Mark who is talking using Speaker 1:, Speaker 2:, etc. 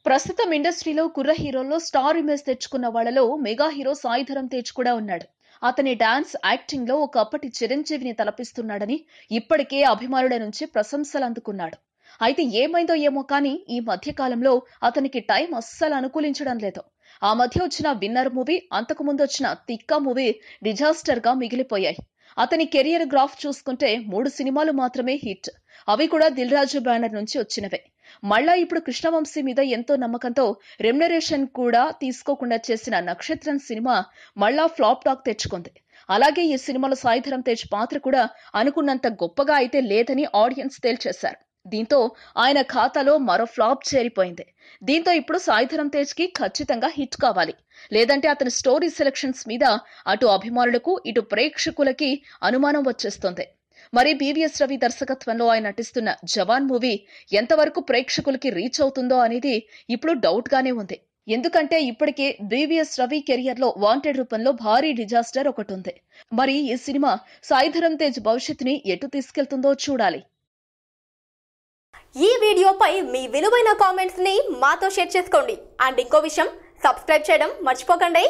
Speaker 1: ప్రస్తుతం ఇండస్ట్రీలో కుర్ర హీరోల్లో స్టార్ ఇమేజ్ తెచ్చుకున్న వాళ్లలో మెగా హీరో సాయి ధరమ్ తేజ్ కూడా ఉన్నాడు. అతని డాన్స్, యాక్టింగ్ లో ఒకప్పటి చిరంజీవిని తలపిస్తున్నాడని ఇప్పటికే అభిమానుల నుంచి ప్రశంసలు అందుకున్నాడు. అయితే ఏమైందో ఏమో కానీ ఈ మధ్య కాలంలో అతనికి టైం అస్సలు అనుకూలించడం లేదు. ఆ మధ్య వచ్చిన విన్నర్ మూవీ, అంతకు ముందు వచ్చిన తిక్కా మూవీ డిజాస్టర్ గా మిగిలిపోయాయి. అతని కెరియర్ గ్రాఫ్ చూసుకుంటే 3 సినిమాలు మాత్రమే హిట్. అవి కూడా దిల్ రాజు బ్యానర్ నుంచి వచ్చినవే. మళ్ళా ఇప్పుడు కృష్ణవంశీ మీద ఎంతో నమ్మకంతో రెమ్యునరేషన్ కూడా తీసుకోకుండా చేసిన నక్షత్రం సినిమా మళ్ళా ఫ్లాప్ టాక్ తెచ్చుకుంది. అలాగే ఈ సినిమాలో సాయి ధరమ్ తేజ్ పాత్ర కూడా అనుకున్నంత గొప్పగా అయితే లేదని ఆడియన్స్ తేల్చేశారు. దీంతో ఆయన ఖాతాలో మరో ఫ్లాప్ చేరిపోయింది. దీంతో ఇప్పుడు సాయి ధరమ్ తేజ్ కి ఖచ్చితంగా హిట్ కావాలి. లేదంటే అతని స్టోరీ సెలక్షన్స్ మీద అటు అభిమానులకు ఇటు ప్రేక్షకులకి అనుమానం వచ్చేస్తుంది. మరి బీవీఎస్ రవి దర్శకత్వంలో ఆయన నటిస్తున్న జవాన్ మూవీ ఎంతవరకు ప్రేక్షకులకి రీచ్ అవుతుందో అనేది ఇప్పుడు డౌట్ గానే ఉంది. ఎందుకంటే ఇప్పటికే బీవీఎస్ రవి కెరియర్ లో వాంటెడ్ రూపంలో భారీ డిజాస్టర్ ఒకటి ఉంది. మరి ఈ సినిమా సాయి ధరమ్ తేజ్ భవిష్యత్తుని ఎటు తీసుకెళ్తుందో చూడాలి.
Speaker 2: ఈ వీడియోపై మీ విలువైన కామెంట్స్ ని మాతో షేర్ చేసుకోండి. అండ్ ఇంకో విషయం, సబ్స్క్రైబ్ చేయడం మర్చిపోకండి.